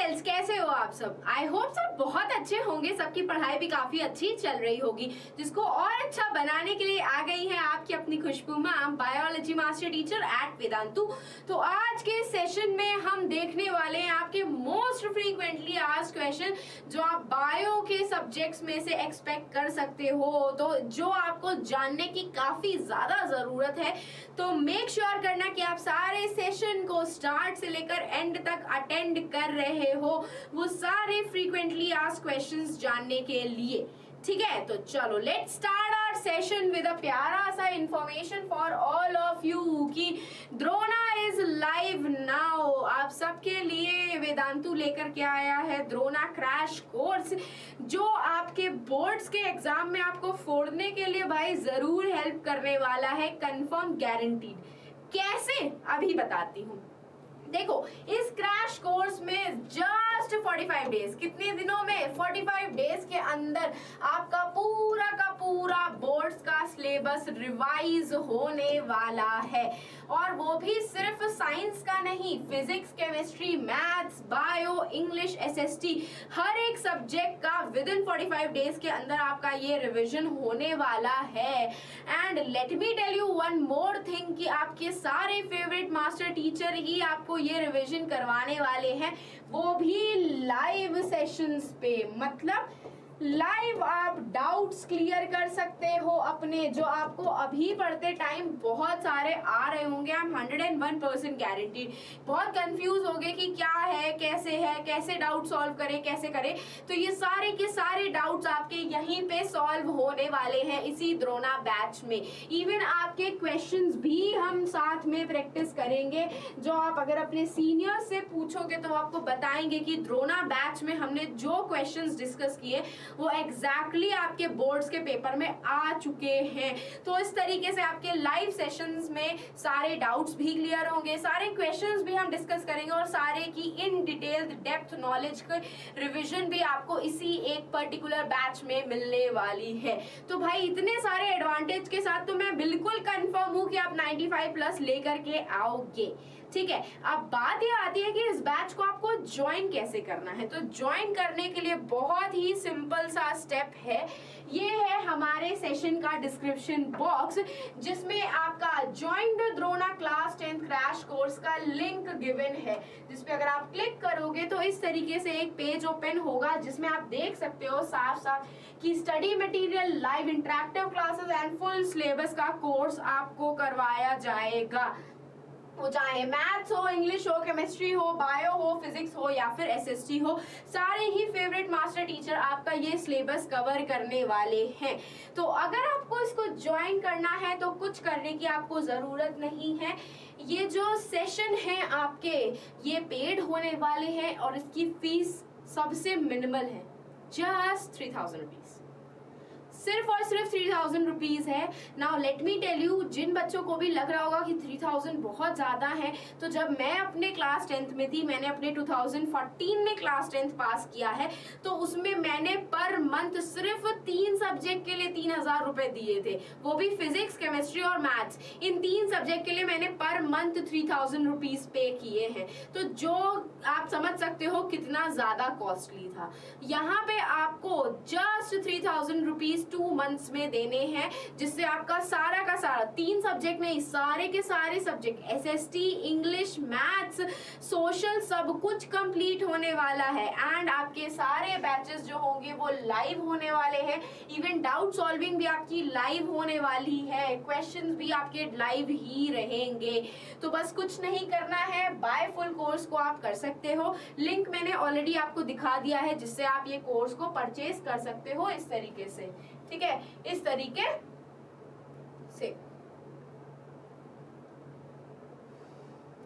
Details कैसे हो आप सब? आई होप सब बहुत अच्छे होंगे, सबकी पढ़ाई भी काफी अच्छी चल रही होगी, जिसको और अच्छा बनाने के लिए आ गई है आपकी अपनी Khushboo ma'am, biology master teacher at Vedantu. तो आज के सेशन में हम देखने वाले हैं आपके मोस्ट फ्रीक्वेंटली आस्क्ड क्वेश्चन, जो आप बायो के सब्जेक्ट्स में से एक्सपेक्ट कर सकते हो, तो जो आपको जानने की काफी ज्यादा जरूरत है। तो मेक श्योर करना कि आप सारे सेशन को स्टार्ट से लेकर एंड तक अटेंड कर रहे हो, वो सारे फ्रीक्वेंटली आस्क्ड क्वेश्चंस जानने के लिए। ठीक है, तो चलो let's start our session with a प्यारा सा information for all of you कि द्रोणा इज लाइव नाउ। आप सबके लिए वेदांतु लेकर के आया है द्रोणा क्रैश कोर्स, जो आपके बोर्ड्स के एग्जाम में आपको फोड़ने के लिए भाई जरूर हेल्प करने वाला है, कंफर्म गारंटीड। कैसे अभी बताती हूँ। देखो, इस क्रैश कोर्स में जस्ट 45 डेज, कितने दिनों में 45 डेज के अंदर आपका पूरा का पूरा बोर्ड्स का सिलेबस रिवाइज होने वाला है। और वो भी सिर्फ साइंस का नहीं, physics, chemistry, maths, bio, English, SST, हर एक सब्जेक्ट का विद इन 45 डेज के अंदर आपका ये रिवीजन होने वाला है। And let me tell you one more thing कि आपके सारे फेवरेट मास्टर टीचर ही आपको ये रिवीजन करवाने वाले हैं, वो भी लाइव सेशंस पे। मतलब लाइव आप डाउट्स क्लियर कर सकते हो अपने, जो आपको अभी पढ़ते टाइम बहुत सारे आ रहे होंगे। आई एम 101% गारंटीड बहुत कंफ्यूज हो गए कि क्या है, कैसे डाउट सॉल्व करें, कैसे करें। तो ये सारे के सारे डाउट्स आपके यहीं पे सॉल्व होने वाले हैं इसी द्रोणा बैच में। इवन आपके क्वेश्चंस भी हम साथ में प्रैक्टिस करेंगे, जो आप अगर अपने सीनियर से पूछोगे तो आपको बताएंगे कि द्रोणा बैच में हमने जो क्वेश्चंस डिस्कस किए वो एग्जैक्टली आपके बोर्ड्स के पेपर में आ चुके हैं। तो इस तरीके से आपके लाइव सेशंस में सारे डाउट्स भी क्लियर होंगे, सारे क्वेश्चंस भी हम डिस्कस करेंगे और सारे की इन डिटेल्ड डेप्थ नॉलेज के रिवीजन भी आपको इसी एक पर्टिकुलर बैच में मिलने वाली है। तो भाई इतने सारे एडवांटेज के साथ तो मैं बिल्कुल कंफर्म हूं कि आप 95 प्लस लेकर के आओगे। ठीक है, अब बात ये आती है कि इस बैच को आपको ज्वाइन कैसे करना है। तो ज्वाइन करने के लिए बहुत ही सिंपल सा स्टेप है, ये है हमारे सेशन का डिस्क्रिप्शन बॉक्स, जिसमें आपका join the Drona class 10th crash course का लिंक गिवन है, जिसपे अगर आप क्लिक करोगे तो इस तरीके से एक पेज ओपन होगा, जिसमें आप देख सकते हो साफ साफ कि study material, live interactive classes and full syllabus का कोर्स आपको करवाया जाएगा। वो चाहे मैथ्स हो, इंग्लिश हो, केमिस्ट्री हो, बायो हो, फिजिक्स हो या फिर एसएसटी हो, सारे ही फेवरेट मास्टर टीचर आपका ये सिलेबस कवर करने वाले हैं। तो अगर आपको इसको ज्वाइन करना है तो कुछ करने की आपको जरूरत नहीं है। ये जो सेशन है आपके, ये पेड होने वाले हैं और इसकी फीस सबसे मिनिमल है, जस्ट 3000 रुपीज, सिर्फ और सिर्फ 3000 रुपीज है। Now let me tell you, जिन बच्चों को भी लग रहा होगा कि 3000 बहुत ज्यादा है, तो जब मैं अपने क्लास 10th में थी, मैंने अपने 2014 में क्लास 10th पास किया है, तो उसमें मैंने पर मंथ सिर्फ 3 सब्जेक्ट के लिए 3000 रुपए दिए थे, वो भी फिजिक्स, केमिस्ट्री और मैथ्स। इन 3 सब्जेक्ट के लिए मैंने पर मंथ 3000 रुपीज पे किए हैं। तो जो आप समझ सकते हो कितना ज्यादा कॉस्टली था। यहाँ पे आपको जस्ट 3000 रुपीज 2 मंथ्स में देने हैं, जिससे आपका सारा का सारा 3 सब्जेक्ट नहीं, सारे के सारे subject SST, English, maths, social, सब कुछ कंप्लीट होने वाला है। एंड आपके सारे बैचेस जो होंगे वो लाइव होने वाले हैं। इवन डाउट सॉल्विंग भी आपकी लाइव होने वाली है, क्वेश्चंस भी आपके लाइव ही रहेंगे। तो बस कुछ नहीं करना है, बाय फुल कोर्स को आप कर सकते हो। लिंक मैंने ऑलरेडी आपको दिखा दिया है, जिससे आप ये कोर्स को परचेज कर सकते हो इस तरीके से। ठीक है, इस तरीके से।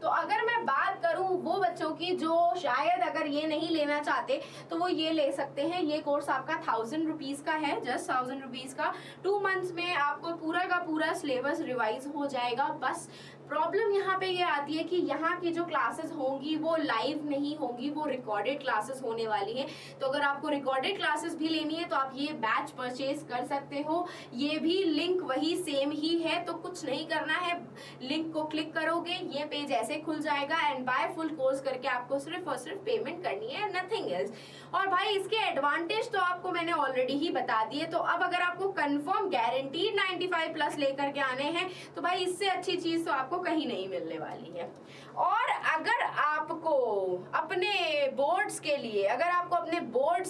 तो अगर मैं बात करूं वो बच्चों की जो शायद अगर ये नहीं लेना चाहते, तो वो ये ले सकते हैं। ये कोर्स आपका 1000 रुपीज का है, जस्ट 1000 रुपीज का। 2 मंथ्स में आपको पूरा का पूरा सिलेबस रिवाइज हो जाएगा। बस प्रॉब्लम यहाँ पे ये आती है कि यहाँ की जो क्लासेस होंगी वो लाइव नहीं होंगी, वो रिकॉर्डेड क्लासेस होने वाली है। तो अगर आपको रिकॉर्डेड क्लासेस भी लेनी है तो आप ये बैच परचेज कर सकते हो। ये भी लिंक वही सेम ही है, तो कुछ नहीं करना है, लिंक को क्लिक करोगे ये पेज ऐसे खुल जाएगा एंड बाय फुल कोर्स करके आपको सिर्फ और सिर्फ पेमेंट करनी है, नथिंग एल्स। और भाई इसके एडवांटेज तो आपको मैंने ऑलरेडी ही बता दिए। तो अब अगर आपको कंफर्म गारंटीड 95 प्लस लेकर के आने हैं तो भाई इससे अच्छी चीज तो आपको कहीं नहीं मिलने वाली है। और अगर आपको अपने बोर्ड्स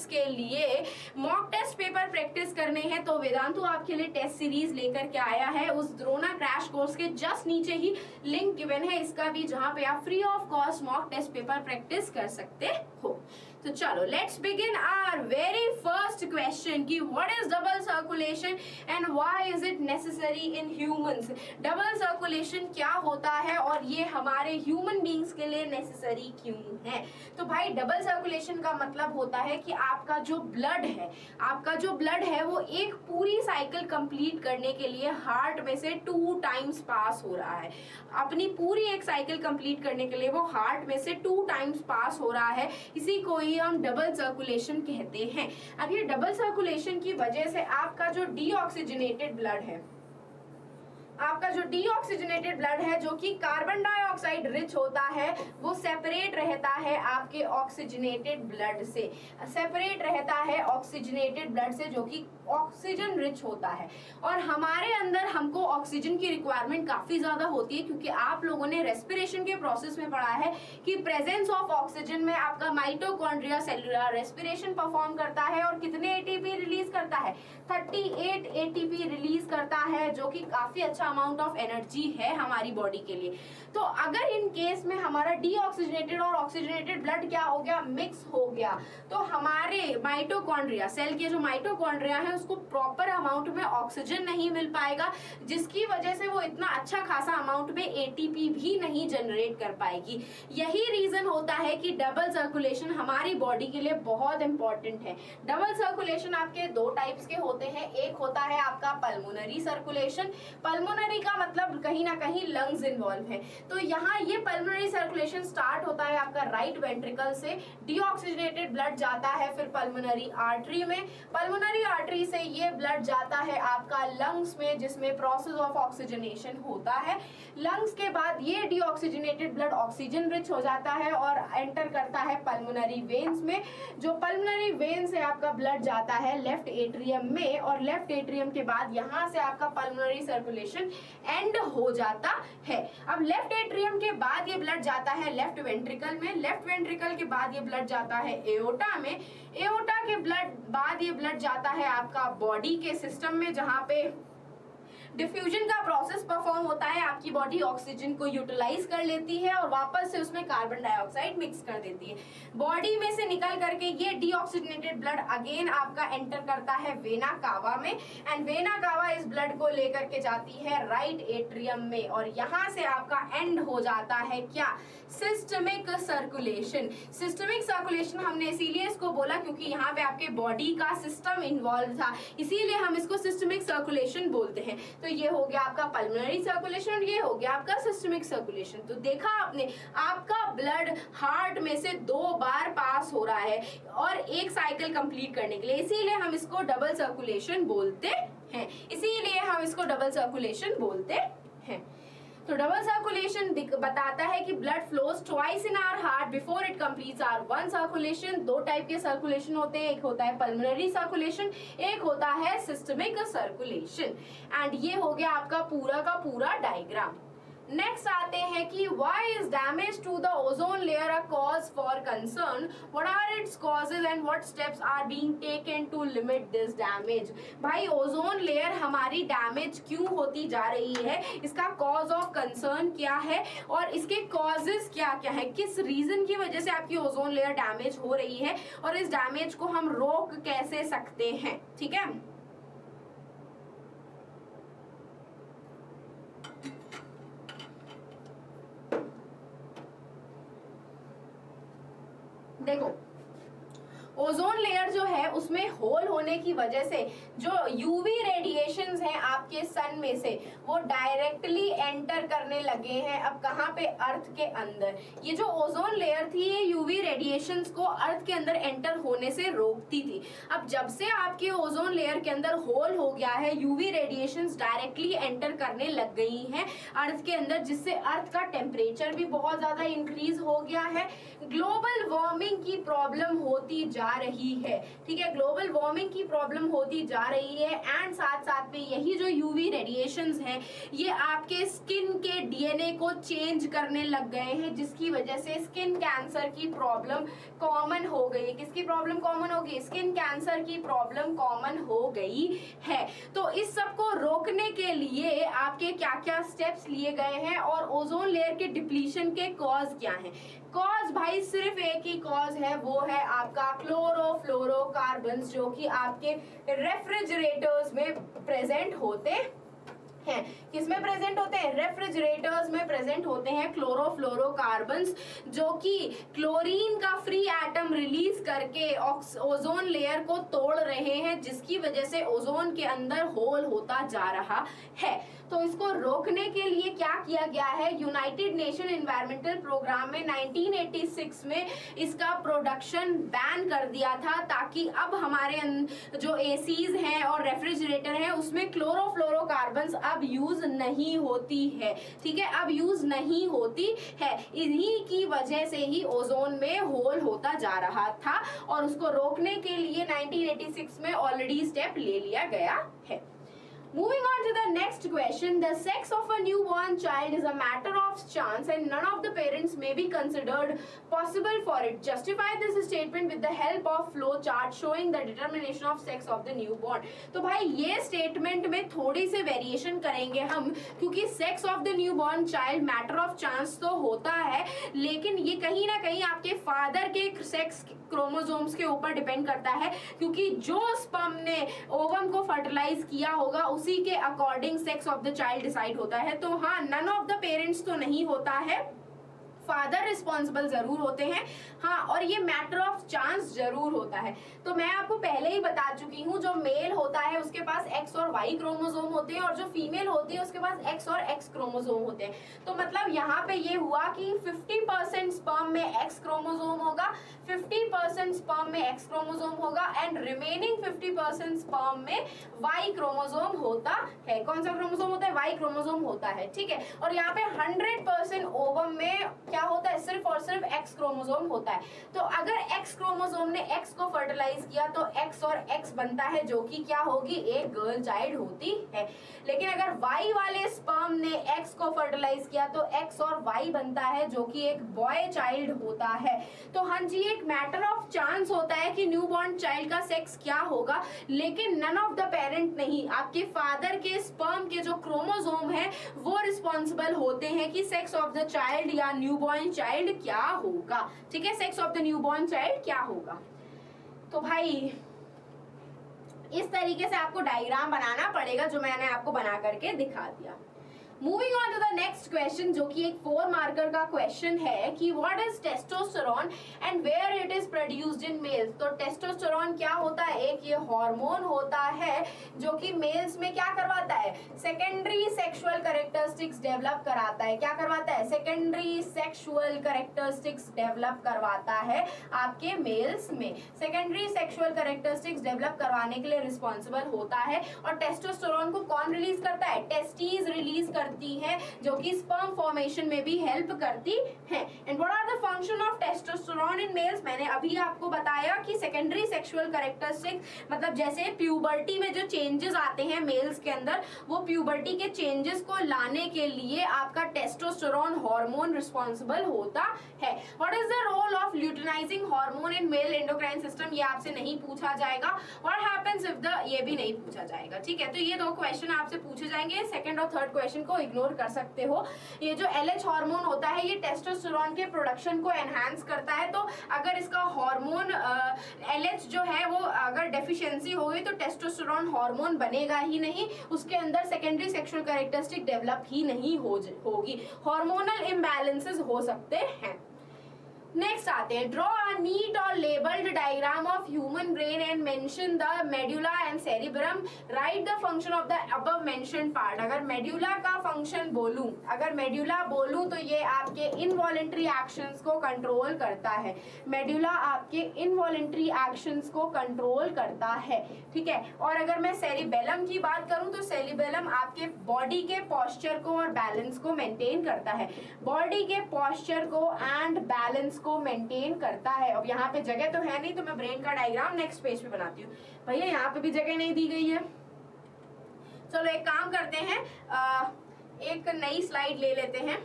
के लिए, मॉक टेस्ट पेपर प्रैक्टिस करने हैं तो वेदांतु आपके लिए टेस्ट सीरीज लेकर के आया है। उस द्रोणा क्रैश कोर्स के जस्ट नीचे ही लिंक गिवन है इसका भी, जहां पे आप free of cost mock test paper practice कर सकते हो। तो चलो let's begin our very first question कि what is double circulation and why is it necessary in humans. Double circulation क्या होता है और ये हमारे ह्यूमन बीइंग्स के लिए नेसेसरी क्यों है। तो भाई डबल सर्कुलेशन का मतलब होता है कि आपका जो ब्लड है वो एक पूरी साइकिल कंप्लीट करने के लिए हार्ट में से 2 टाइम्स पास हो रहा है। अपनी पूरी एक साइकिल कंप्लीट करने के लिए वो हार्ट में से 2 टाइम्स पास हो रहा है, इसी को ही हम डबल सर्कुलेशन कहते हैं। अब ये डबल सर्कुलेशन की वजह से आपका जो डीऑक्सीजनेटेड ब्लड है जो कि कार्बन डाइऑक्साइड रिच होता है, वो सेपरेट रहता है आपके ऑक्सीजनेटेड ब्लड से जो कि ऑक्सीजन रिच होता है। और हमारे अंदर हमको ऑक्सीजन की रिक्वायरमेंट काफी ज्यादा होती है, क्योंकि आप लोगों ने रेस्पिरेशन के प्रोसेस में पढ़ा है कि प्रेजेंस ऑफ ऑक्सीजन में आपका माइटोकॉन्ड्रिया सेलुलर रेस्पिरेशन परफॉर्म करता है और कितने एटीपी रिलीज करता है, 38 एटीपी रिलीज करता है, जो कि काफी अच्छा अमाउंट ऑफ एनर्जी है हमारी बॉडी के लिए। तो अगर इन केस में हमारा डीऑक्सीजनेटेड और ऑक्सीजनेटेड ब्लड क्या हो गया, मिक्स हो गया, तो हमारे माइटोकॉन्ड्रिया, सेल के जो माइटोकॉन्ड्रिया है उसको प्रॉपर अमाउंट में ऑक्सीजन नहीं मिल पाएगा, जिसकी वजह से वो इतना अच्छा खासा अमाउंट में एटीपी भी नहीं जनरेट कर पाएगी। यही रीजन होता है कि डबल सर्कुलेशन हमारी बॉडी के लिए बहुत इंपॉर्टेंट है। डबल सर्कुलेशन आपके 2 टाइप्स के होते हैं। एक होता है आपका पल्मोनरी सर्कुलेशन, पल्मोनरी का मतलब कहीं ना कहीं लंग्स इन्वॉल्व है। तो यहाँ ये पल्मोनरी सर्कुलेशन स्टार्ट होता है आपका राइट वेंट्रिकल से, डीऑक्सीजनेटेड ब्लड जाता है फिर पल्मोनरी आर्टरी में, पल्मोनरी आर्टरी से ये ब्लड जाता है आपका लंग्स में, जिसमें प्रोसेस ऑफ ऑक्सीजनेशन होता है। लंग्स के बाद ये डीऑक्सीजनेटेड ब्लड ऑक्सीजन रिच हो जाता है और एंटर करता है पल्मोनरी वेन्स में, जो पल्मोनरी वेन से आपका ब्लड जाता है लेफ्ट एट्रियम में, और लेफ्ट एट्रियम के बाद यहाँ से आपका पल्मोनरी सर्कुलेशन एंड हो जाता है। अब लेफ्ट एट्रियम के बाद ये ब्लड जाता है लेफ्ट वेंट्रिकल में, लेफ्ट वेंट्रिकल के बाद ये ब्लड जाता है एओर्टा में, एओर्टा के बाद ये ब्लड जाता है आपका बॉडी के सिस्टम में, जहां पे डिफ्यूजन का प्रोसेस परफॉर्म होता है। आपकी बॉडी ऑक्सीजन को यूटिलाइज कर लेती है और वापस से उसमें कार्बन डाइऑक्साइड मिक्स कर देती है। बॉडी में से निकल करके ये डीऑक्सीजनेटेड ब्लड अगेन आपका एंटर करता है वेना कावा में, एंड वेना कावा इस ब्लड को लेकर के जाती है राइट एट्रियम में, और यहाँ से आपका एंड हो जाता है क्या, सिस्टमिक सर्कुलेशन। सिस्टमिक सर्कुलेशन हमने इसीलिए इसको बोला क्योंकि यहाँ पे आपके बॉडी का सिस्टम इन्वॉल्व था, इसीलिए हम इसको सिस्टमिक सर्कुलेशन बोलते हैं। तो ये हो गया आपका पल्मोनरी सर्कुलेशन और ये हो गया आपका सिस्टमिक सर्कुलेशन। तो देखा आपने, आपका ब्लड हार्ट में से 2 बार पास हो रहा है और एक साइकिल कंप्लीट करने के लिए, इसीलिए हम इसको डबल सर्कुलेशन बोलते हैं। तो डबल सर्कुलेशन बताता है कि blood flows twice in our heart before it completes our one circulation. 2 type के सर्कुलेशन होते हैं, एक होता है पल्मोनरी सर्कुलेशन, एक होता है सिस्टमिक सर्कुलेशन। एंड ये हो गया आपका पूरा का पूरा डायग्राम। नेक्स्ट आते हैं कि why is damage to the ozone layer a cause for concern, what are its causes and what steps are being taken to limit this damage। भाई ओजोन लेयर हमारी डैमेज क्यों होती जा रही है, इसका कॉज ऑफ कंसर्न क्या है और इसके कॉजेज क्या क्या है, किस रीजन की वजह से आपकी ओजोन लेयर डैमेज हो रही है और इस डैमेज को हम रोक कैसे सकते हैं। ठीक है, देखो ओजोन लेयर जो है उसमें होल होने की वजह से जो यूवी रेडिएशंस हैं आपके सन में से वो डायरेक्टली एंटर करने लगे हैं अब कहाँ पे, अर्थ के अंदर। ये जो ओजोन लेयर थी ये यूवी रेडिएशंस को अर्थ के अंदर एंटर होने से रोकती थी। अब जब से आपके ओजोन लेयर के अंदर होल हो गया है, यूवी रेडिएशंस डायरेक्टली एंटर करने लग गई हैं अर्थ के अंदर, जिससे अर्थ का टेम्परेचर भी बहुत ज्यादा इंक्रीज हो गया है। ग्लोबल वार्मिंग की प्रॉब्लम होती जा रही है, ठीक है, ग्लोबल वार्मिंग की प्रॉब्लम होती जा रही है। एंड साथ साथ में यही जो यूवी रेडिएशंस हैं ये आपके स्किन के डीएनए को चेंज करने लग गए हैं, जिसकी वजह से स्किन कैंसर की प्रॉब्लम कॉमन हो गई। किसकी प्रॉब्लम कॉमन होगी? स्किन कैंसर की प्रॉब्लम कॉमन हो गई है। तो इस सब को रोकने के लिए आपके क्या क्या स्टेप्स लिए गए हैं और ओजोन लेयर के डिप्लीशन के कॉज क्या हैं? कॉज भाई सिर्फ एक ही कॉज है, वो है आपका क्लोरोफ्लोरोकार्बन्स, जो कि आपके रेफ्रिजरेटर्स में प्रेजेंट होते हैं। किसमें प्रेजेंट होते हैं? रेफ्रिजरेटर्स में प्रेजेंट होते हैं क्लोरोफ्लोरोकार्बन्स, जो कि क्लोरीन का फ्री एटम रिलीज करके ओजोन लेयर को तोड़ रहे हैं, जिसकी वजह से ओजोन के अंदर होल होता जा रहा है। तो इसको रोकने के लिए क्या किया गया है? यूनाइटेड नेशन एनवायरमेंटल प्रोग्राम में 1986 में इसका प्रोडक्शन बैन कर दिया था, ताकि अब हमारे जो एसीज हैं और रेफ्रिजरेटर हैं उसमें क्लोरोफ्लोरोकार्बन्स अब यूज नहीं होती है, ठीक है, अब यूज नहीं होती है। इन्हीं की वजह से ही ओजोन में होल होता जा रहा था और उसको रोकने के लिए 1986 में ऑलरेडी स्टेप ले लिया गया है। Moving on to the next question, the sex of a newborn child is a matter of chance and none of the parents may be considered possible for it. Justify this statement with the help of flow chart showing the determination of sex of the newborn. तो भाई ये statement में थोड़ी सी variation करेंगे हम, क्योंकि sex of the newborn child matter of chance तो होता है, लेकिन ये कहीं ना कहीं आपके फादर के सेक्स क्रोमोसोम्स के ऊपर डिपेंड करता है, क्योंकि जो स्पर्म ने ओवम को फर्टिलाइज किया होगा उसी के according sex of the child decide होता है। तो हाँ, नन ऑफ द पेरेंट्स तो नहीं होता है, फादर रिस्पॉन्सिबल जरूर होते हैं, हाँ, और ये मैटर ऑफ चांस जरूर होता है। तो मैं आपको पहले ही बता चुकी हूँ, जो मेल होता है उसके पास एक्स और वाई क्रोमोसोम होते हैं और जो फीमेल होती है उसके पास एक्स और एक्स क्रोमोसोम होते हैं। तो मतलब यहाँ पे ये हुआ कि 50% स्पर्म में एक्स क्रोमोसोम होगा, 50% स्पर्म में एक्स क्रोमोसोम होगा एंड रिमेनिंग 50% स्पर्म में वाई क्रोमोसोम होता है। कौन सा क्रोमोसोम होता है? वाई क्रोमोसोम होता है, ठीक है। और यहाँ पे 100% ओवम में क्या होता है? सिर्फ और सिर्फ एक्स क्रोमोसोम होता है। तो अगर एक्स क्रोमोसोम ने एक्स को फर्टिलाइज किया तो एक्स और एक्स बनता है, जो कि क्या होगी? एक गर्ल चाइल्ड होती है। लेकिन अगर वाई वाले स्पर्म ने एक्स को फर्टिलाइज किया तो एक्स और वाई बनता है, जो कि एक बॉय चाइल्ड होता है। तो हाँ जी, एक मैटर ऑफ चांस होता है कि न्यूबॉर्न चाइल्ड का सेक्स क्या होगा, लेकिन नन ऑफ द पेरेंट नहीं, आपके फादर के स्पर्म के जो क्रोमोसोम है वो रिस्पॉन्सिबल होते हैं कि सेक्स ऑफ द चाइल्ड या न्यूबॉर्न चाइल्ड क्या होगा, ठीक है, sex of the newborn child क्या होगा। तो भाई इस तरीके से आपको डायग्राम बनाना पड़ेगा, जो मैंने आपको बना करके दिखा दिया। Moving on to the next question, जो कि एक 4 मार्कर का क्वेश्चन है कि what is testosterone and where it is produced in males. तो टेस्टोस्टेरोन क्या होता है? एक ये हार्मोन होता है जो कि मेल्स में क्या करवाता है? सेकेंडरी सेक्सुअल कैरेक्टरिस्टिक्स डेवलप कराता है। क्या करवाता है? सेकेंडरी सेक्सुअल कैरेक्टरिस्टिक्स डेवलप करवाता है आपके मेल्स में। सेकेंडरी सेक्सुअल कैरेक्टरिस्टिक्स डेवलप करवाने के लिए रिस्पॉन्सिबल होता है। और टेस्टोस्टेरोन को कौन रिलीज करता है? टेस्टीज रिलीज करती है, जो कि स्पर्म फॉर्मेशन में भी हेल्प करती है। And what are the function of testosterone in males? मैंने अभी आपको बताया कि सेकेंडरी सेक्सुअल कैरेक्टरिस्टिक्स, मतलब जैसे प्यूबर्टी में जो चेंजेस आते हैं मेल्स के अंदर, वो प्यूबर्टी के चेंजेस को लाने के लिए आपका टेस्टोस्टेरोन हार्मोन रिस्पॉन्सिबल होता है। What is the role of luteinising hormone in male endocrine system? ये आपसे नहीं पूछा जाएगा। व्हाट हैपेंस इफ द, ये भी नहीं पूछा जाएगा, ठीक है। तो ये 2 क्वेश्चन आपसे पूछे जाएंगे, सेकंड और थर्ड क्वेश्चन को इग्नोर कर सकते हो। ये जो LH हार्मोन होता है ये टेस्टोस्टेरोन के प्रोडक्शन को एनहांस करता है। तो अगर इसका हार्मोन LH जो है वो अगर डेफिशिएंसी हो गई तो टेस्टोस्टेरोन हार्मोन बनेगा ही नहीं, उसके अंदर सेकेंडरी सेक्सुअल कैरेक्टरिस्टिक डेवलप ही नहीं होगी, हार्मोनल इम्बैलेंसेस हो सकते हैं। नेक्स्ट आते हैं, ड्रॉ अ नीट और labelled diagram of human brain and mention the medulla and cerebrum, right the function of the above mention part. अगर मेडुला का फंक्शन बोलूं, अगर मेडुला बोलूं तो ये आपके इनवॉलेंट्री एक्शंस को कंट्रोल करता है। मेडुला आपके इनवॉलेंट्री एक्शंस को कंट्रोल करता है, ठीक है। और अगर मैं सेरिबेलम की बात करूं तो सेरिबेलम आपके बॉडी के पोस्चर को और बैलेंस को मेंटेन करता है, बॉडी के पोस्चर को एंड बैलेंस को मेंटेन करता है। अब यहाँ पे जगह तो है नहीं तो मैं ब्रेन का डायग्राम नेक्स्ट पेज पे बनाती हूँ। भैया यहाँ पे भी जगह नहीं दी गई है। चलो एक काम करते हैं, एक नई स्लाइड ले लेते हैं।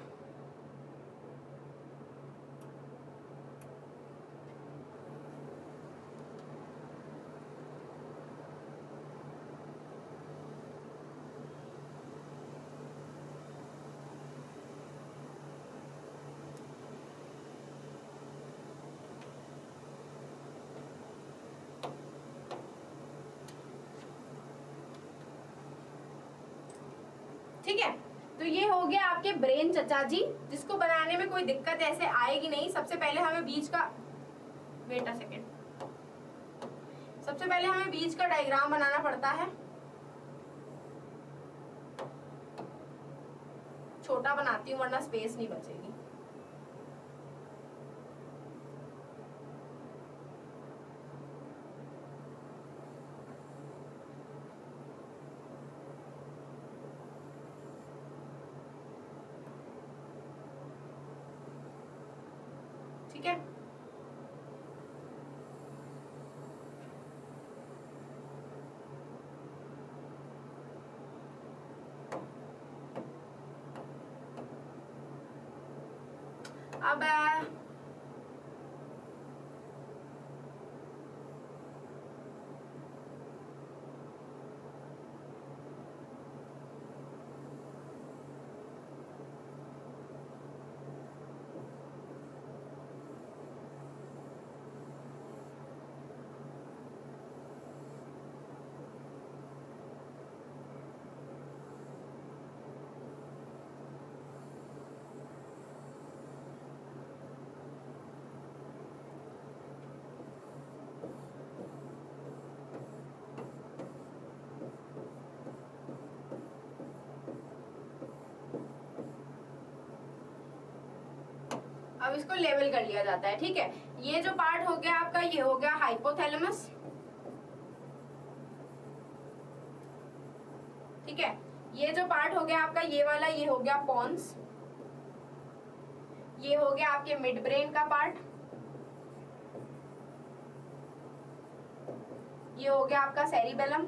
ठीक है, तो ये हो गया आपके ब्रेन चचा जी, जिसको बनाने में कोई दिक्कत ऐसे आएगी नहीं। सबसे पहले हमें बीच का, वेट अ सेकेंड, सबसे पहले हमें बीच का डायग्राम बनाना पड़ता है। छोटा बनाती हूँ वरना स्पेस नहीं बचेगी। ठीक है, अब अब इसको लेवल कर लिया जाता है। ठीक है, ये जो पार्ट हो गया आपका, ये हो गया हाइपोथैलेमस। ठीक है, ये जो पार्ट हो गया आपका ये वाला, ये हो गया पॉन्स। ये हो गया आपके मिड ब्रेन का पार्ट। ये हो गया आपका सेरिबेलम।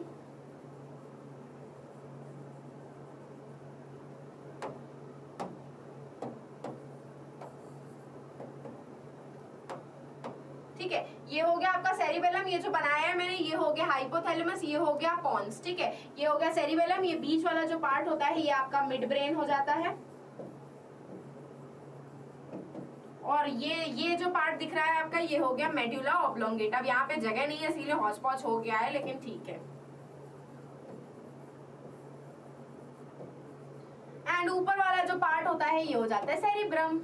ठीक है, ये हो गया आपका सेरिबेलम। ये जो बनाया है मैंने, ये हो गया हाइपोथैलेमस, ये हो गया पॉन्स। ठीक है, ये हो गया सेरिबेलम। ये बीच वाला जो पार्ट होता है ये आपका मिड ब्रेन हो जाता है। और ये जो पार्ट दिख रहा है आपका, ये हो गया मेडुला ऑब्लोंगेटा। अब यहाँ पे जगह नहीं है इसीलिए हौच पौच हो गया है, लेकिन ठीक है। एंड ऊपर वाला जो पार्ट होता है ये हो जाता है सेरिब्रम।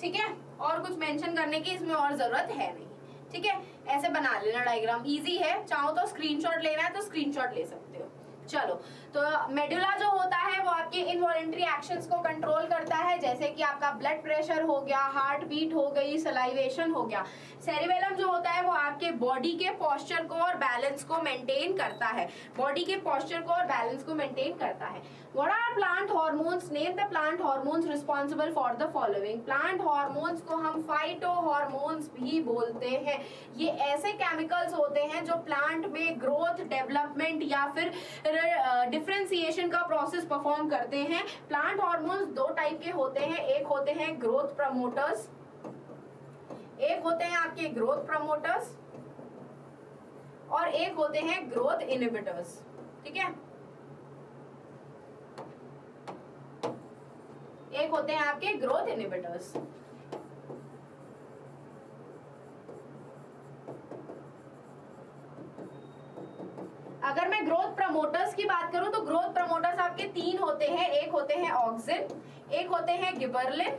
ठीक है, और कुछ मेंशन करने की इसमें और जरूरत है नहीं। ठीक है, ऐसे बना लेना डायग्राम, इजी है। चाहो तो स्क्रीनशॉट लेना है तो स्क्रीनशॉट ले सकते हो। चलो, तो मेडुला जो होता है वो आपके इनवॉलेंट्री एक्शंस को कंट्रोल करता है, जैसे कि आपका ब्लड प्रेशर हो गया, हार्ट बीट हो गई, सलाइवेशन हो गया। सेरिबेलम जो होता है वो आपके बॉडी के पोस्चर को और बैलेंस को मेंटेन करता है, बॉडी के पोस्चर को और बैलेंस को मेंटेन करता है। What are plant hormones? Name the plant hormones responsible for the following. Plant hormones को हम फाइटो हार्मोन्स भी बोलते हैं। ये ऐसे केमिकल्स होते हैं जो प्लांट में ग्रोथ, डेवलपमेंट या फिर डिफरेंशिएशन का प्रोसेस परफॉर्म करते हैं। प्लांट हार्मोन्स दो टाइप के होते हैं, एक होते हैं ग्रोथ प्रमोटर्स, एक होते हैं आपके ग्रोथ प्रमोटर्स और एक होते हैं ग्रोथ इनहिबिटर्स। ठीक है, एक होते हैं आपके ग्रोथ इनहिबिटर्स। अगर मैं ग्रोथ प्रमोटर्स की बात करूं तो ग्रोथ प्रमोटर्स आपके तीन होते हैं, एक होते हैं ऑक्सिन, एक होते हैं गिबरलिन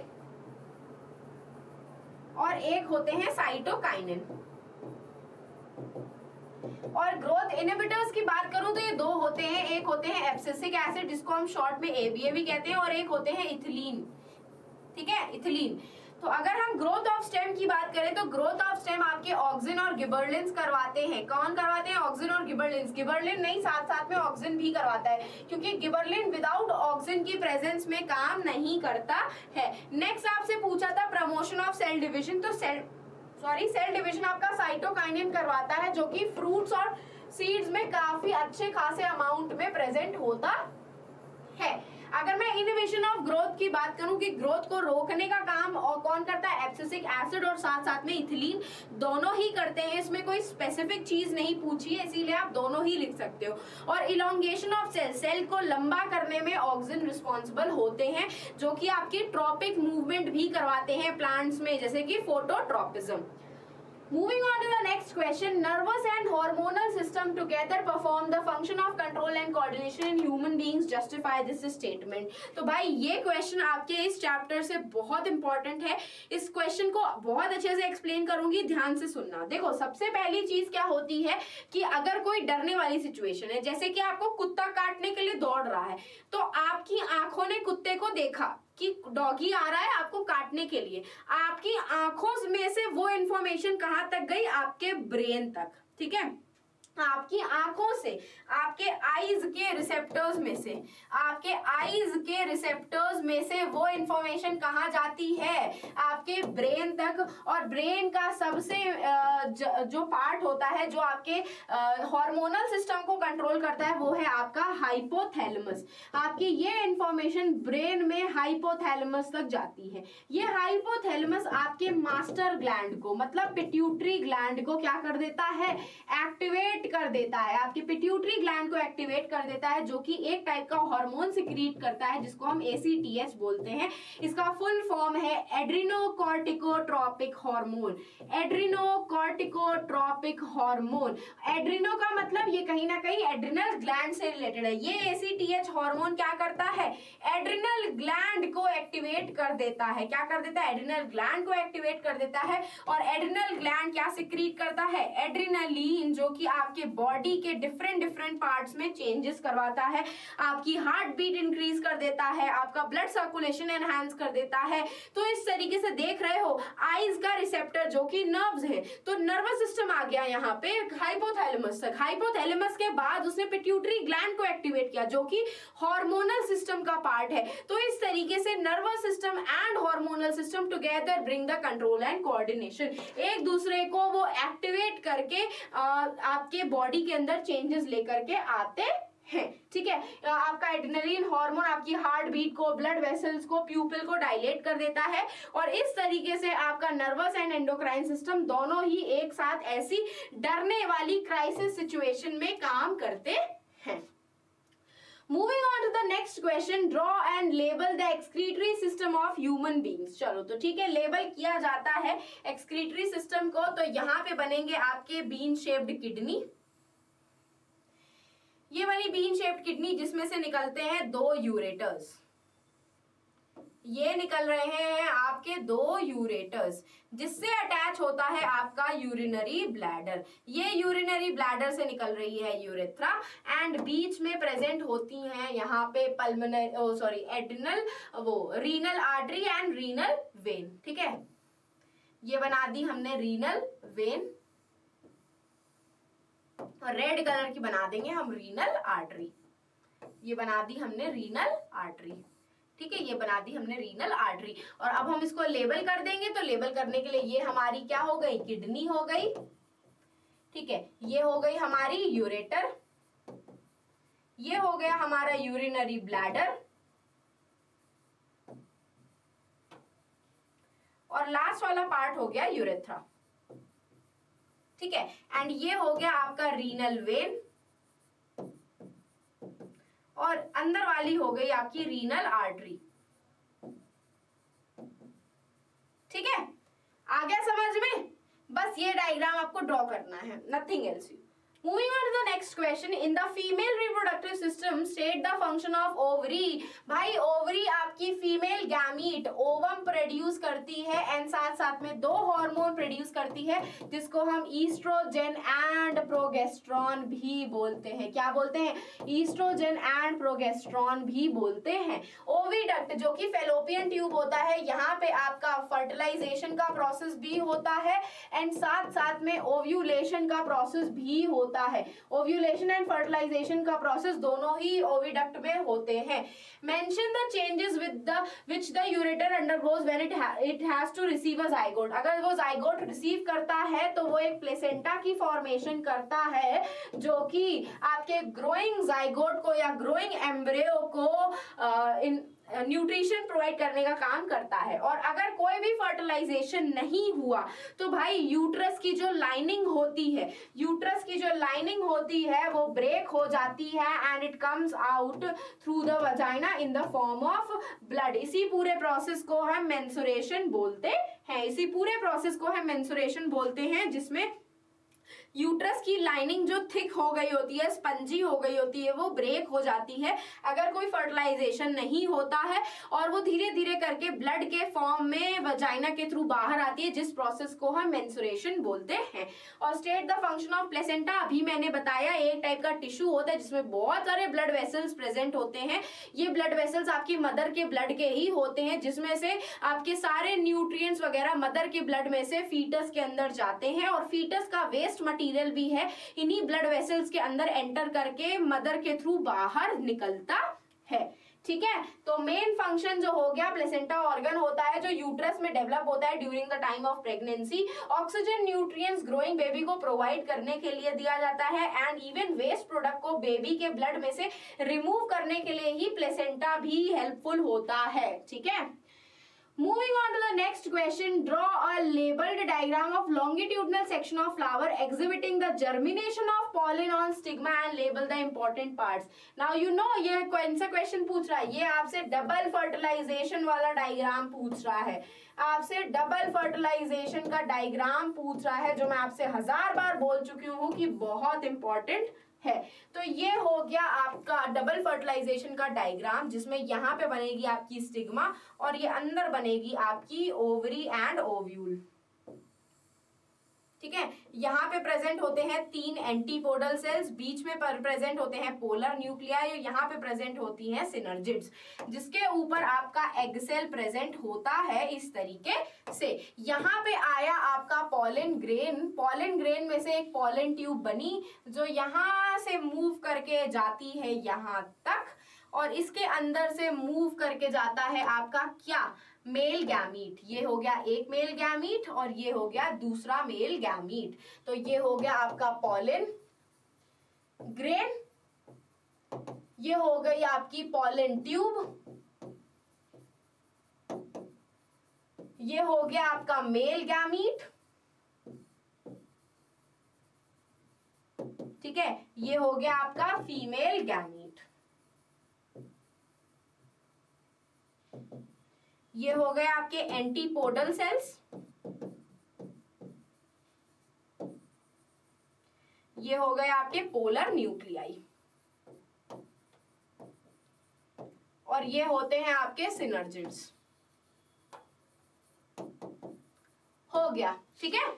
और एक होते हैं साइटोकाइनिन। और ग्रोथ इनहिबिटर्स की बात करूं तो ये दो होते हैं, एक होते हैं एब्सिसिक एसिड जिसको हम शॉर्ट में ABA भी कहते हैं, और एक होते हैं इथिलीन। ठीक है, इथिलीन। तो अगर हम ग्रोथ ऑफ स्टेम की बात करें तो ग्रोथ ऑफ स्टेम आपके ऑक्सिन और गिबरलिन्स करवाते हैं। कौन करवाते हैं? ऑक्सिन और गिबरलिन्स। गिबरलिन नहीं, साथ साथ में ऑक्सिन भी करवाता है, क्योंकि गिबरलिन विदाउट ऑक्सिन की प्रेजेंस में काम नहीं करता है। नेक्स्ट आपसे पूछा था प्रमोशन ऑफ सेल डिविजन, तो सेल डिविजन आपका साइटोकाइनिन करवाता है, जो कि फ्रूट्स और सीड्स में काफी अच्छे खासे अमाउंट में प्रेजेंट होता है। अगर मैं इनहिबिशन ऑफ ग्रोथ की बात करूं कि ग्रोथ को रोकने का काम और कौन करता है? एब्सिसिक एसिड और साथ साथ में इथिलीन, दोनों ही करते हैं। इसमें कोई स्पेसिफिक चीज नहीं पूछी है, इसीलिए आप दोनों ही लिख सकते हो। और इलोंगेशन ऑफ सेल, सेल को लंबा करने में ऑक्सिन रिस्पॉन्सिबल होते हैं, जो कि आपकी ट्रॉपिक मूवमेंट भी करवाते हैं प्लांट्स में, जैसे कि phototropism. Moving on to the next question, nervous and hormonal system together perform the function of control and coordination in human beings. Justify this statement. तो भाई ये क्वेश्चन आपके इस चैप्टर से बहुत इंपॉर्टेंट है। इस क्वेश्चन को बहुत अच्छे से एक्सप्लेन करूंगी, ध्यान से सुनना। देखो, सबसे पहली चीज क्या होती है कि अगर कोई डरने वाली सिचुएशन है, जैसे कि आपको कुत्ता काटने के लिए दौड़ रहा है, तो आपकी आंखों ने कुत्ते को देखा कि डॉगी आ रहा है आपको काटने के लिए, आपकी आंखों में से वो इंफॉर्मेशन कहां तक गई? आपके ब्रेन तक। ठीक है, आपकी आंखों से, आपके आईज के रिसेप्टर्स में से, आपके आईज के रिसेप्टर्स में से वो इंफॉर्मेशन कहाँ जाती है? आपके ब्रेन तक। और ब्रेन का सबसे जो पार्ट होता है जो आपके हार्मोनल सिस्टम को कंट्रोल करता है, वो है आपका हाइपोथैलेमस। आपकी ये इंफॉर्मेशन ब्रेन में हाइपोथैलेमस तक जाती है। ये हाइपोथैलेमस आपके मास्टर ग्लैंड को, मतलब पिट्यूटरी ग्लैंड को क्या कर देता है? एक्टिवेट कर देता है। आपके पिट्यूटरी ग्लैंड को एक्टिवेट कर देता है, जो कि एक टाइप का हार्मोन सिक्रीट करता है, जिसको हम ACTH बोलते हैं। इसका फुल फॉर्म है एड्रिनोकॉर्टिकोट्रोपिक हार्मोन। एड्रिनोकॉर्टिकोट्रोपिक हार्मोन, एड्रिनो का मतलब ये कहीं ना कहीं एड्रिनल ग्लैंड से रिलेटेड है। ये ACTH हार्मोन क्या करता है? एड्रिनल ग्लैंड को एक्टिवेट कर देता है। क्या कर देता है? एड्रिनल ग्लैंड को एक्टिवेट कर देता है। और एड्रिनल ग्लैंड क्या सिक्रीट करता है? एड्रिनलिन, जो कि आपके बॉडी के डिफरेंट पार्ट्स में चेंजेस करवाता है। आपकी हार्ट बीट इंक्रीज कर देता है, आपका ब्लड सर्कुलेशन एनहांस कर देता है। तो इस तरीके से देख रहे हो, आईज का रिसेप्टर जो कि नर्व्स है, तो नर्वस सिस्टम आ गया यहाँ पे हाइपोथैलेमस तक। हाइपोथैलेमस के बाद उसने पिट्यूटरी ग्लैंड को एक्टिवेट किया, जो कि हार्मोनल सिस्टम का पार्ट है। तो इस तरीके से nervous system and hormonal system together bring the control and coordination. एक दूसरे को वो एक्टिवेट करके आपके बॉडी के अंदर चेंजेस लेकर के आते हैं। ठीक है, आपका एड्रेनलिन हार्मोन आपकी हार्ट बीट को, ब्लड वेसल्स को, प्यूपिल को डायलेट कर देता है। और इस तरीके से आपका नर्वस एंड एंडोक्राइन सिस्टम दोनों ही एक साथ ऐसी डरने वाली क्राइसिस सिचुएशन में काम करते हैं। Moving on to the next question, draw and label the excretory system of human beings. चलो तो ठीक है, लेबल किया जाता है excretory system को। तो यहाँ पे बनेंगे आपके बीन शेप्ड किडनी, ये वाली बीन शेप्ड किडनी जिसमें से निकलते हैं 2 यूरेटर्स। ये निकल रहे हैं आपके 2 यूरेटर्स, जिससे अटैच होता है आपका यूरिनरी ब्लैडर। ये यूरिनरी ब्लैडर से निकल रही है यूरेथ्रा, एंड बीच में प्रेजेंट होती हैं यहाँ पे adrenal renal artery and renal vein. ठीक है, ये बना दी हमने रीनल वेन, और रेड कलर की बना देंगे हम रीनल आर्टरी। ये बना दी हमने रीनल आर्टरी। ठीक है, ये बना दी हमने रीनल आर्टरी। और अब हम इसको लेबल कर देंगे। तो लेबल करने के लिए ये हमारी क्या हो गई? किडनी हो गई। ठीक है, ये हो गई हमारी यूरेटर, ये हो गया हमारा यूरिनरी ब्लैडर, और लास्ट वाला पार्ट हो गया यूरेथ्रा। ठीक है, एंड ये हो गया आपका रीनल वेन, और अंदर वाली हो गई आपकी रीनल आर्टरी। ठीक है, आ गया समझ में? बस ये डायग्राम आपको ड्रॉ करना है, nothing else. Moving on to the next question, in the female reproductive system state the function of ovary. भाई ओवरी आपकी आपकी फीमेल गैमीट ओवम प्रोड्यूस करती है एंड साथ साथ में 2 हार्मोन प्रोड्यूस करती है जिसको हम ईस्ट्रोजन एंड प्रोगेस्ट्रॉन भी बोलते हैं। क्या बोलते हैं? ईस्ट्रोजन एंड प्रोगेस्ट्रॉन भी बोलते हैं। ओविडक्ट जो कि फेलोपियन ट्यूब होता है, यहाँ पे आपका फर्टिलाइजेशन का प्रोसेस भी होता है एंड साथ साथ में ओव्यूलेशन का प्रोसेस भी होता है। ओव्यूलेशन एंड फर्टिलाइजेशन का प्रोसेस दोनों ही ओविडक्ट में होते हैं। Mention the changes which the ureter undergoes when it has to receive a zygote. अगर वो जाइगोट रिसीव करता है तो वो एक प्लेसेंटा की फॉर्मेशन करता है जो कि आपके ग्रोइंग जाइगोट को या ग्रोइंग एम्ब्रियो को न्यूट्रिशन प्रोवाइड करने का काम करता है। और अगर कोई भी फर्टिलाइजेशन नहीं हुआ तो भाई यूट्रस की जो लाइनिंग होती है, यूट्रस की जो लाइनिंग होती है वो ब्रेक हो जाती है and it comes out through the vagina in the form of blood. इसी पूरे प्रोसेस को हम मेंस्ट्रुएशन बोलते हैं। इसी पूरे प्रोसेस को हम मेंस्ट्रुएशन बोलते हैं जिसमें यूट्रस की लाइनिंग जो थिक हो गई होती है, स्पंजी हो गई होती है, वो ब्रेक हो जाती है अगर कोई फर्टिलाइजेशन नहीं होता है और वो धीरे धीरे करके ब्लड के फॉर्म में वजाइना के थ्रू बाहर आती है, जिस प्रोसेस को हम मेंस्ट्रुएशन बोलते हैं। और state the function of placenta, अभी मैंने बताया एक टाइप का टिश्यू होता है जिसमें बहुत सारे ब्लड वेसल्स प्रेजेंट होते हैं। ये ब्लड वेसल्स आपकी मदर के ब्लड के ही होते हैं जिसमें से आपके सारे न्यूट्रिएंट्स वगैरह मदर के ब्लड में से फीटस के अंदर जाते हैं और फीटस का वेस्ट मटेरियल भी है इन्हीं ब्लड वेसल्स के अंदर एंटर करके मदर के थ्रू बाहर निकलता है। ठीक है, तो मेन फंक्शन जो हो गया, प्लेसेंटा ऑर्गन होता है जो यूट्रस में डेवलप होता है during the time of pregnancy. Oxygen nutrients growing baby को प्रोवाइड करने के लिए दिया जाता है एंड इवन वेस्ट प्रोडक्ट को बेबी के ब्लड में से रिमूव करने के लिए ही प्लेसेंटा भी हेल्पफुल होता है। ठीक है, moving on to the next question, draw a labeled diagram of longitudinal section of flower exhibiting the germination of pollen on stigma and label the important parts. Now you know ये कौन सा question पूछ रहा है, ये आपसे double fertilisation वाला diagram पूछ रहा है, आपसे डबल फर्टिलाइजेशन का डायग्राम पूछ रहा है जो मैं आपसे 1000 बार बोल चुकी हूँ कि बहुत इंपॉर्टेंट है। तो ये हो गया आपका डबल फर्टिलाइजेशन का डायग्राम जिसमें यहाँ पे बनेगी आपकी स्टिग्मा और ये अंदर बनेगी आपकी ओवरी एंड ओव्यूल। ठीक है, यहाँ पे प्रेजेंट होते हैं 3 एंटीपोडल सेल्स, बीच में प्रेजेंट होते हैं पोलर न्यूक्लियाई, यहाँ पे प्रेजेंट होती हैं सिनर्जिड्स, जिसके ऊपर आपका एग सेल प्रेजेंट होता है इस तरीके से। यहाँ पे आया आपका पॉलन ग्रेन, पॉलन ग्रेन में से एक पॉलन ट्यूब बनी जो यहाँ से मूव करके जाती है यहाँ तक और इसके अंदर से मूव करके जाता है आपका क्या, मेल गैमीट। ये हो गया एक मेल गैमीट और ये हो गया दूसरा मेल गैमीट। तो ये हो गया आपका पॉलन ग्रेन, ये हो गई आपकी पॉलन ट्यूब, ये हो गया आपका मेल गैमीट। ठीक है, ये हो गया आपका फीमेल गैमीट। ये हो गए आपके एंटीपोडल सेल्स, ये हो गए आपके पोलर न्यूक्लियाई और ये होते हैं आपके सिनर्जिड्स। हो गया, ठीक है,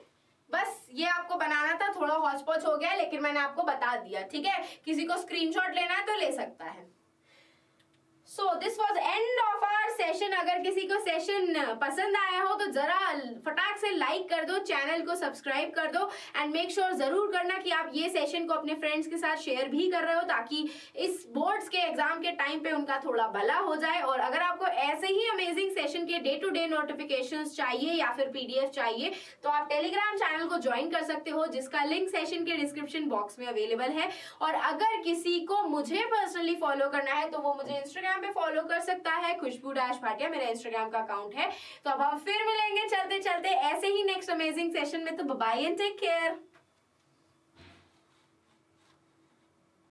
बस ये आपको बनाना था, थोड़ा हौच पौच हो गया लेकिन मैंने आपको बता दिया। ठीक है, किसी को स्क्रीनशॉट लेना है तो ले सकता है। So this was end of our session। अगर किसी को सेशन पसंद आया हो तो जरा फटाक से लाइक कर दो, चैनल को सब्सक्राइब कर दो एंड मेक श्योर जरूर करना कि आप ये सेशन को अपने फ्रेंड्स के साथ शेयर भी कर रहे हो ताकि इस बोर्ड्स के एग्जाम के टाइम पे उनका थोड़ा भला हो जाए। और अगर आपको ऐसे ही अमेजिंग सेशन के डे टू डे नोटिफिकेशंस चाहिए या फिर पीडीएफ चाहिए तो आप टेलीग्राम चैनल को ज्वाइन कर सकते हो जिसका लिंक सेशन के डिस्क्रिप्शन बॉक्स में अवेलेबल है। और अगर किसी को मुझे पर्सनली फॉलो करना है तो वो मुझे इंस्टाग्राम पे फॉलो कर सकता है, खुशबू डैश भाटिया मेरा इंस्टाग्राम का अकाउंट है। तो अब हम फिर मिलेंगे चलते चलते ऐसे ही नेक्स्ट अमेजिंग सेशन में। तो बाय एंड टेक केयर।